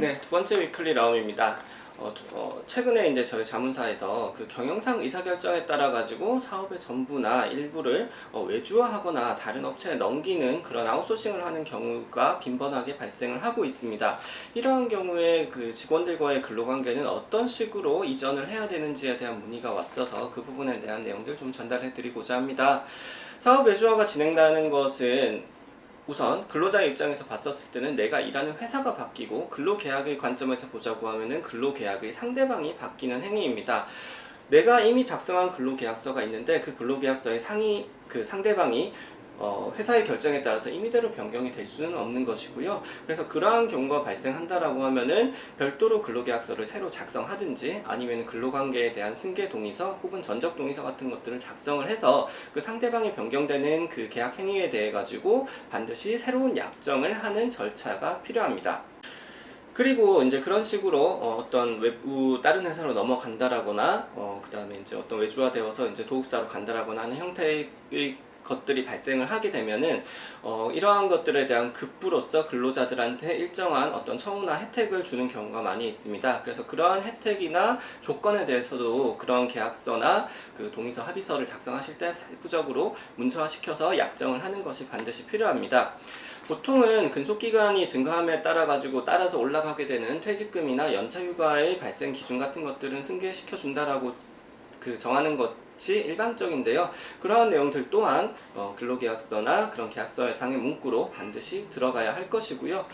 네, 두 번째 위클리 라움입니다. 최근에 이제 저희 자문사에서 그 경영상 의사결정에 따라 가지고 사업의 전부나 일부를 외주화하거나 다른 업체에 넘기는 그런 아웃소싱을 하는 경우가 빈번하게 발생을 하고 있습니다. 이러한 경우에 그 직원들과의 근로관계는 어떤 식으로 이전을 해야 되는지에 대한 문의가 왔어서 그 부분에 대한 내용들 좀 전달해 드리고자 합니다. 사업 외주화가 진행되는 것은 우선 근로자의 입장에서 봤었을 때는 내가 일하는 회사가 바뀌고 근로계약의 관점에서 보자고 하면은 근로계약의 상대방이 바뀌는 행위입니다. 내가 이미 작성한 근로계약서가 있는데 그 근로계약서의 그 상대방이 회사의 결정에 따라서 임의대로 변경이 될 수는 없는 것이고요. 그래서 그러한 경우가 발생한다라고 하면은 별도로 근로계약서를 새로 작성하든지 아니면 근로관계에 대한 승계동의서 혹은 전적동의서 같은 것들을 작성을 해서 그 상대방이 변경되는 그 계약 행위에 대해 가지고 반드시 새로운 약정을 하는 절차가 필요합니다. 그리고 이제 그런 식으로 어떤 외부 다른 회사로 넘어간다라거나 그 다음에 이제 어떤 외주화되어서 이제 도급사로 간다라거나 하는 형태의 것들이 발생을 하게 되면은 이러한 것들에 대한 급부로서 근로자들한테 일정한 어떤 처우나 혜택을 주는 경우가 많이 있습니다. 그래서 그러한 혜택이나 조건에 대해서도 그런 계약서나 그 동의서 합의서를 작성하실 때 세부적으로 문서화시켜서 약정을 하는 것이 반드시 필요합니다. 보통은 근속기간이 증가함에 따라서 올라가게 되는 퇴직금이나 연차휴가의 발생 기준 같은 것들은 승계시켜 준다라고 정하는 것이 일반적인데요. 그러한 내용들 또한 근로계약서나 그런 계약서상의 문구로 반드시 들어가야 할 것이고요.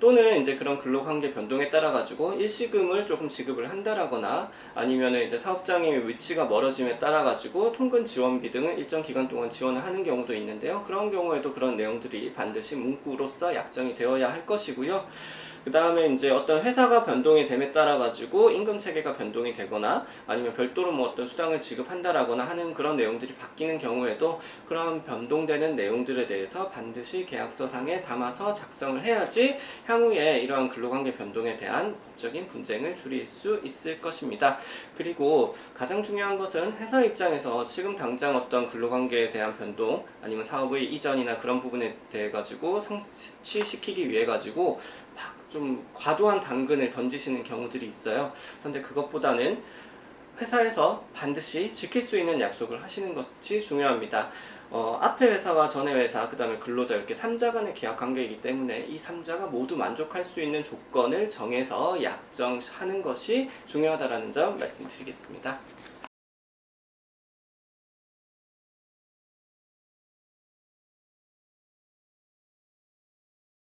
또는 이제 그런 근로관계 변동에 따라 가지고 일시금을 조금 지급을 한다라거나 아니면은 이제 사업장의 위치가 멀어짐에 따라 가지고 통근 지원비 등을 일정 기간 동안 지원을 하는 경우도 있는데요. 그런 경우에도 그런 내용들이 반드시 문구로서 약정이 되어야 할 것이고요. 그 다음에 이제 어떤 회사가 변동이 됨에 따라 가지고 임금 체계가 변동이 되거나 아니면 별도로 뭐 어떤 수당을 지급한다라거나 하는 그런 내용들이 바뀌는 경우에도 그런 변동되는 내용들에 대해서 반드시 계약서상에 담아서 작성을 해야지 향후에 이러한 근로관계 변동에 대한 법적인 분쟁을 줄일 수 있을 것입니다. 그리고 가장 중요한 것은 회사 입장에서 지금 당장 어떤 근로관계에 대한 변동 아니면 사업의 이전이나 그런 부분에 대해 가지고 성취시키기 위해 가지고 막 좀 과도한 당근을 던지시는 경우들이 있어요. 그런데 그것보다는 회사에서 반드시 지킬 수 있는 약속을 하시는 것이 중요합니다. 앞에 회사와 전에 회사, 그 다음에 근로자 이렇게 3자 간의 계약 관계이기 때문에 이 3자가 모두 만족할 수 있는 조건을 정해서 약정하는 것이 중요하다는 점 말씀드리겠습니다.